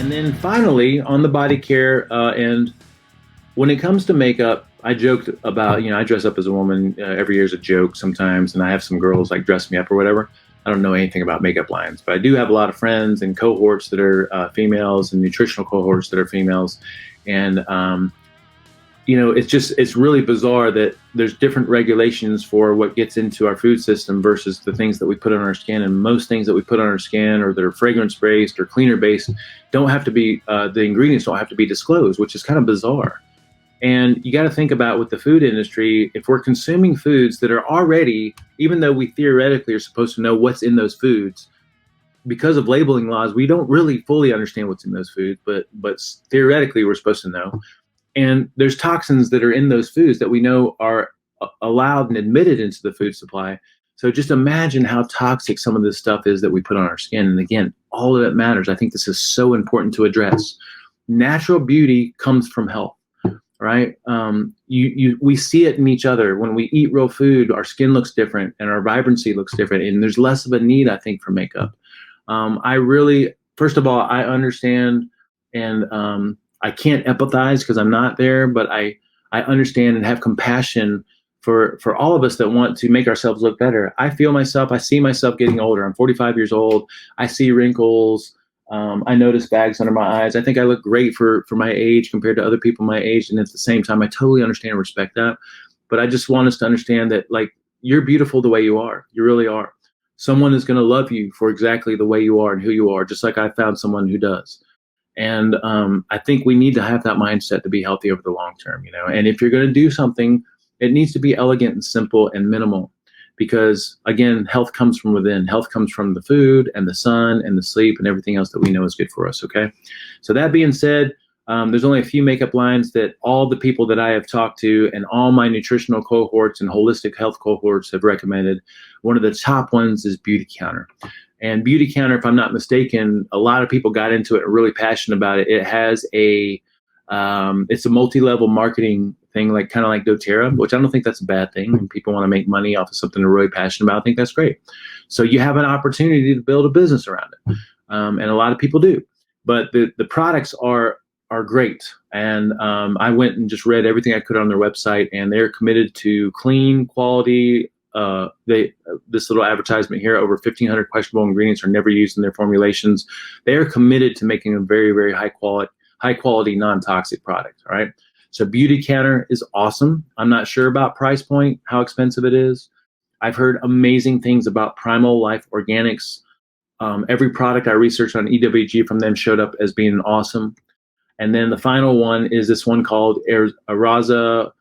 And then finally, on the body care end, when it comes to makeup, I joked about, I dress up as a woman every year as a joke sometimes, and I have some girls like dress me up or whatever. I don't know anything about makeup lines, but I do have a lot of friends and cohorts that are females and nutritional cohorts that are females. And it's really bizarre that there's different regulations for what gets into our food system versus the things that we put on our skin. And most things that we put on our skin or that are fragrance based or cleaner based don't have to be, the ingredients don't have to be disclosed, which is kind of bizarre. And you got to think about with the food industry, if we're consuming foods that are already, even though we theoretically are supposed to know what's in those foods, because of labeling laws, we don't really fully understand what's in those foods, but theoretically we're supposed to know. And there's toxins that are in those foods that we know are allowed and admitted into the food supply. So just imagine how toxic some of this stuff is that we put on our skin. And again, all of it matters. I think this is so important to address. Natural beauty comes from health, right? We see it in each other. When we eat real food, our skin looks different and our vibrancy looks different. And there's less of a need, I think, for makeup. First of all, I understand and I can't empathize because I'm not there, but I understand and have compassion for all of us that want to make ourselves look better. I see myself getting older. I'm 45 years old. I see wrinkles. I notice bags under my eyes. I think I look great for my age compared to other people my age. And at the same time, I totally understand and respect that. But I just want us to understand that, like, you're beautiful the way you are. You really are. Someone is going to love you for exactly the way you are and who you are, just like I found someone who does. And I think we need to have that mindset to be healthy over the long term, And if you're going to do something, it needs to be elegant and simple and minimal. Because, again, health comes from within. Health comes from the food and the sun and the sleep and everything else that we know is good for us, okay? So that being said, there's only a few makeup lines that all the people that I have talked to and all my nutritional cohorts and holistic health cohorts have recommended. One of the top ones is Beauty Counter. And Beauty Counter, if I'm not mistaken, a lot of people got into it and are really passionate about it. It has it's a multi-level marketing thing, kind of like doTERRA, which I don't think that's a bad thing. When people want to make money off of something they're really passionate about, I think that's great. So you have an opportunity to build a business around it. And a lot of people do. But the products are great. And I went and just read everything I could on their website, and they're committed to clean, quality. This little advertisement here, over 1,500 questionable ingredients are never used in their formulations. They are committed to making a very, very high quality, non-toxic product. All right. So Beauty Counter is awesome. I'm not sure about price point, how expensive it is. I've heard amazing things about Primal Life Organics. Every product I researched on EWG from them showed up as being awesome. And then the final one is this one called Araza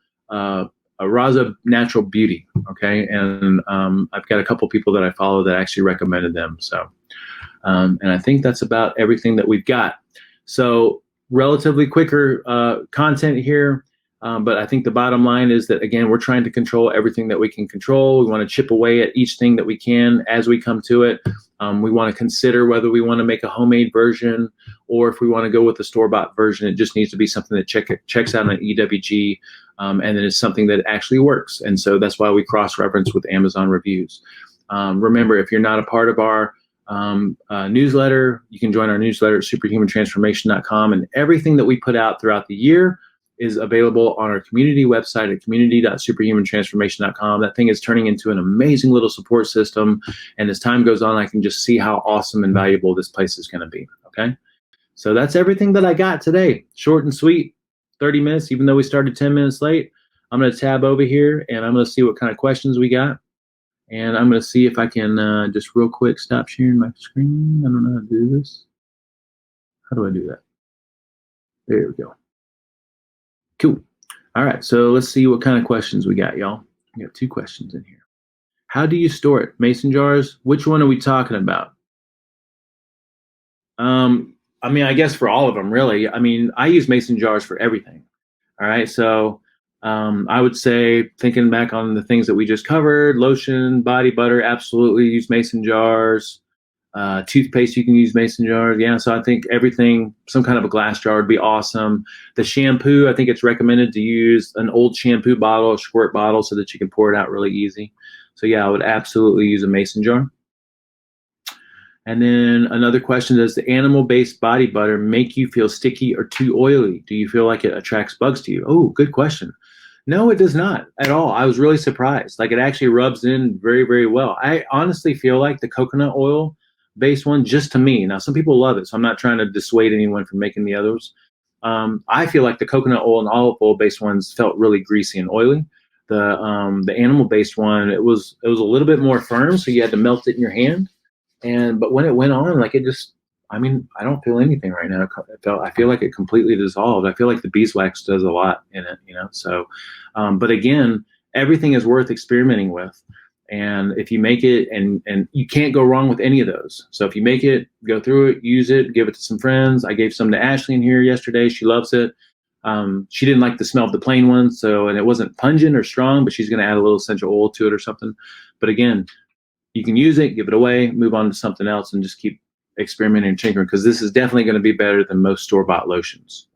Natural Beauty. Okay. And I've got a couple people that I follow that actually recommended them. So, and I think that's about everything that we've got. So relatively quicker content here. But I think the bottom line is that, again, we're trying to control everything that we can control. We want to chip away at each thing that we can as we come to it. We want to consider whether we want to make a homemade version or if we want to go with the store-bought version. It just needs to be something that checks out on EWG, and then it's something that actually works. And so that's why we cross-reference with Amazon reviews. Remember, if you're not a part of our newsletter, you can join our newsletter at superhumantransformation.com, and everything that we put out throughout the year is available on our community website at community.superhumantransformation.com. That thing is turning into an amazing little support system. And as time goes on, I can just see how awesome and valuable this place is going to be. Okay. So that's everything that I got today. Short and sweet, 30 minutes, even though we started 10 minutes late. I'm going to tab over here and I'm going to see what kind of questions we got. And I'm going to see if I can just real quick stop sharing my screen. I don't know how to do this. How do I do that? There we go. Cool. All right. So let's see what kind of questions we got, y'all. We got 2 questions in here. How do you store it? Mason jars? Which one are we talking about? I mean, I guess for all of them, really. I mean, I use mason jars for everything. All right. So I would say, thinking back on the things that we just covered, lotion, body butter, absolutely use mason jars. Toothpaste, you can use mason jars. Yeah, so I think everything, some kind of a glass jar would be awesome. The shampoo, I think it's recommended to use an old shampoo bottle, a squirt bottle, so that you can pour it out really easy. So yeah, I would absolutely use a mason jar. And then another question, does the animal-based body butter make you feel sticky or too oily? Do you feel like it attracts bugs to you? Oh, good question. No, it does not at all. I was really surprised. Like, it actually rubs in very, very well. I honestly feel like the coconut oil based one, just to me, now some people love it, so I'm not trying to dissuade anyone from making the others. I feel like the coconut oil and olive oil based ones felt really greasy and oily. The animal based one, it was a little bit more firm, so you had to melt it in your hand. And but when it went on, like, it just, I mean, I don't feel anything right now. I feel like it completely dissolved. I feel like the beeswax does a lot in it, you know. So, but again, everything is worth experimenting with. And if you make it, and you can't go wrong with any of those. So if you make it, go through it, use it, give it to some friends. I gave some to Ashley in here yesterday. She loves it. She didn't like the smell of the plain one, so, and it wasn't pungent or strong, but she's going to add a little essential oil to it or something. But again, you can use it, give it away, move on to something else, and just keep experimenting and tinkering, because this is definitely going to be better than most store-bought lotions.